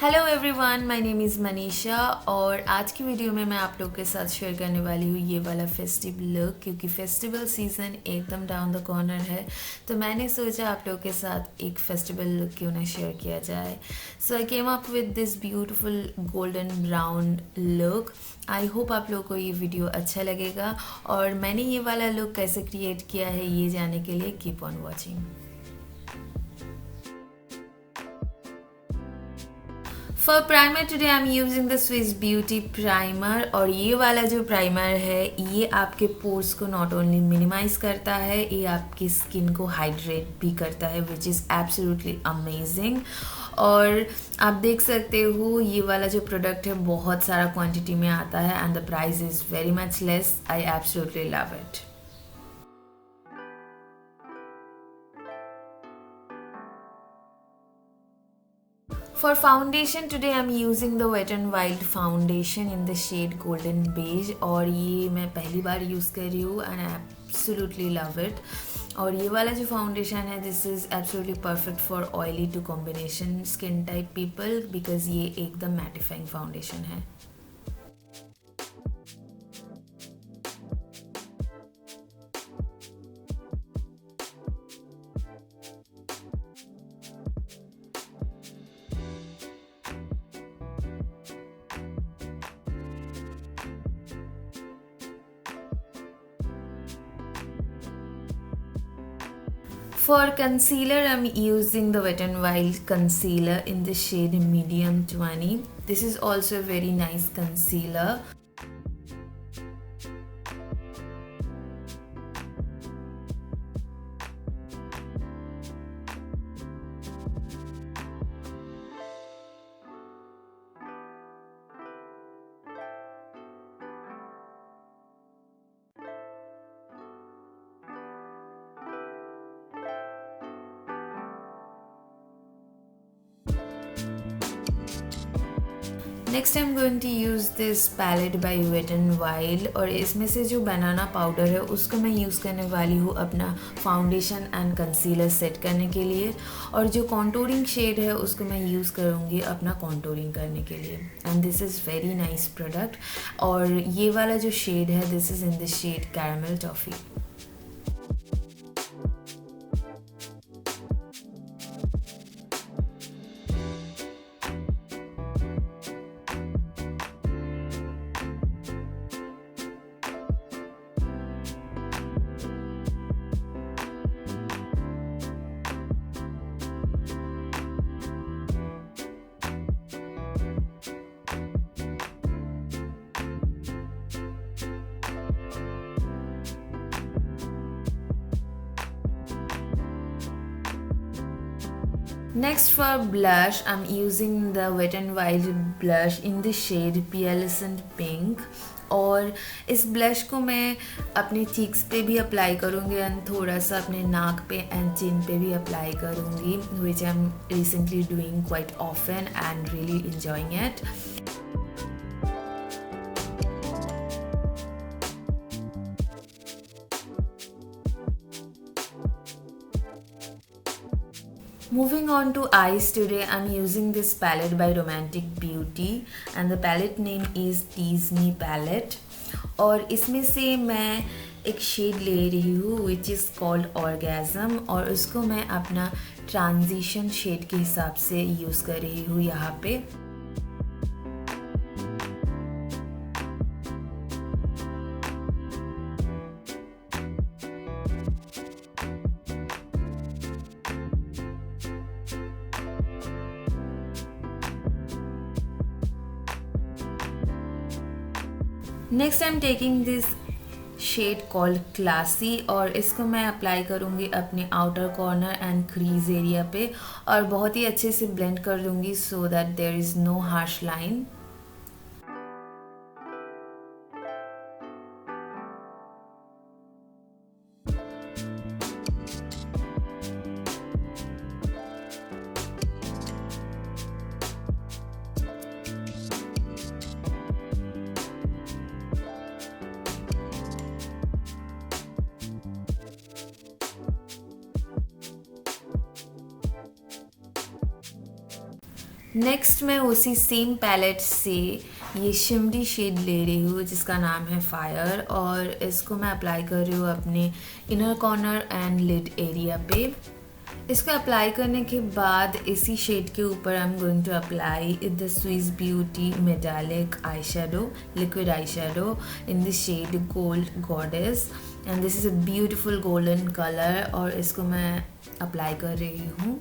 Hello everyone, my name is Manisha और आज की वीडियो में मैं आप लोग के साथ शेयर करने वाली हूँ ये वाला फेस्टिव लुक, क्योंकि फेस्टिवल सीज़न एकदम डाउन द कॉर्नर है। तो मैंने सोचा आप लोग के साथ एक फेस्टिवल लुक क्यों ना शेयर किया जाए। So I came up with this beautiful golden brown look. I hope आप लोगों को ये वीडियो अच्छा लगेगा और मैंने ये वाला लुक कैसे क्रिएट किया है ये जानने के लिए keep on watching. For primer today I am using the Swiss beauty primer और ये वाला जो प्राइमर है ये आपके पोर्स को नॉट ओनली मिनिमाइज करता है, ये आपकी स्किन को हाइड्रेट भी करता है, विच इज़ एब्सोल्युटली अमेजिंग। और आप देख सकते हो ये वाला जो प्रोडक्ट है बहुत सारा क्वांटिटी में आता है and the price is very much less. I absolutely love it. For foundation today I'm using the Wet n Wild foundation in the shade Golden Beige और ये मैं पहली बार यूज़ कर रही हूँ and I absolutely love it। और ये वाला जो फाउंडेशन है this is absolutely perfect for oily to combination skin type people because ये एकदम मैटिफाइंग फाउंडेशन है। For concealer, I'm using the Wet n Wild concealer in the shade Medium 20. This is also a very nice concealer. Next I am going to use this palette by wet and wild और इसमें से जो banana powder है उसको मैं use करने वाली हूँ अपना फाउंडेशन एंड कंसीलर सेट करने के लिए, और जो कॉन्टोरिंग शेड है उसको मैं यूज़ करूँगी अपना कॉन्टोरिंग करने के लिए। And this is very nice product और ये वाला जो शेड है this is in the shade caramel toffee. Next for blush, I'm using the Wet n Wild blush in the shade Pearlescent Pink और इस ब्लश को मैं अपने चीक्स पे भी अप्लाई करूँगी एंड थोड़ा सा अपने नाक पे एंड चिन पे भी अप्लाई करूँगी, which I am recently doing quite often and really enjoying it. Moving on to eyes today, I'm using this palette by Romantic Beauty and the palette name is Tease Me palette और इसमें से मैं एक shade ले रही हूँ which is called Orgasm और उसको मैं अपना ट्रांजिशन शेड के हिसाब से यूज़ कर रही हूँ यहाँ पे। Next I am taking this shade called classy और इसको मैं अप्लाई करूँगी अपने outer corner and crease area पे और बहुत ही अच्छे से ब्लेंड कर दूँगी so that there is no harsh line. Next मैं उसी सेम पैलेट से ये शिमरी शेड ले रही हूँ जिसका नाम है फायर, और इसको मैं अप्लाई कर रही हूँ अपने inner corner and lid area पे। इसको अप्लाई करने के बाद इसी शेड के ऊपर I am going to apply the Swiss Beauty metallic eye shadow, liquid eye shadow in the shade gold goddess, and this is a beautiful golden colour, और इसको मैं अप्लाई कर रही हूँ।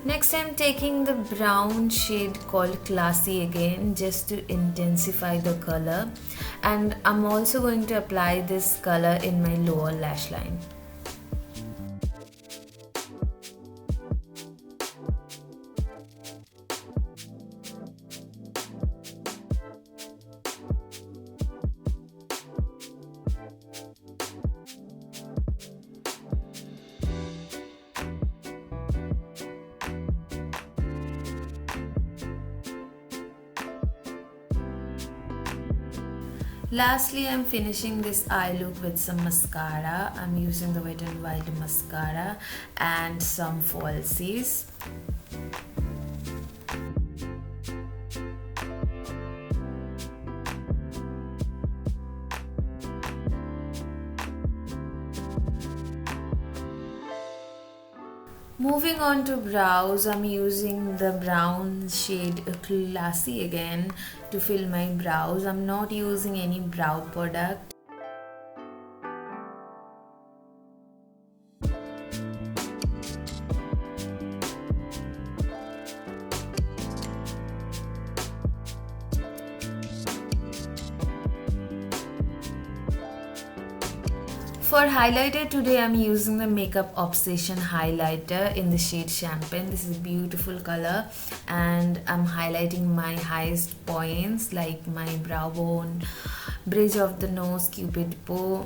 Next I'm taking the brown shade called Classy again just to intensify the color, and I'm also going to apply this color in my lower lash line. Lastly, I'm finishing this eye look with some mascara. I'm using the Wet n Wild mascara and some falsies. Moving on to brows, I'm using the brown shade Classy again to fill my brows. I'm not using any brow product. For highlighter today, I'm using the Makeup Obsession highlighter in the shade Champagne. This is a beautiful color, and I'm highlighting my highest points like my brow bone, bridge of the nose, cupid bow.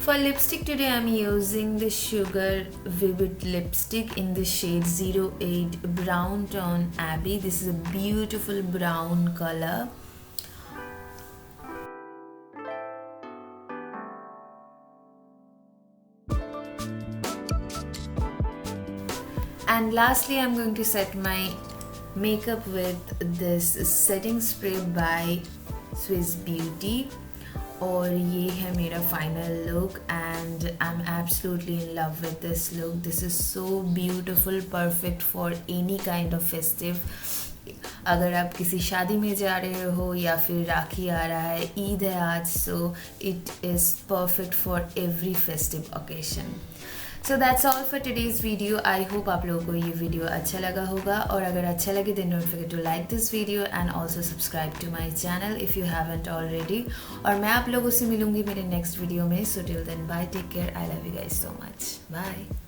For lipstick today, I'm using the Sugar Vivid lipstick in the shade 08 Brown Tone Abbey. This is a beautiful brown color. And lastly, I'm going to set my makeup with this setting spray by Swiss Beauty. और ये है मेरा final look, and I am absolutely in love with this look. This is so beautiful, perfect for any kind of festive. अगर आप किसी शादी में जा रहे हो या फिर राखी आ रहा है, ईद है आज, so it is perfect for every festive occasion. So that's all for today's video. I hope आप लोगों को ये वीडियो अच्छा लगा होगा, और अगर अच्छा लगे then don't forget to like this video and also subscribe to my channel if you haven't already. और मैं आप लोगों से मिलूंगी मेरे नेक्स्ट वीडियो में. So till then bye, take care, I love you guys so much, bye.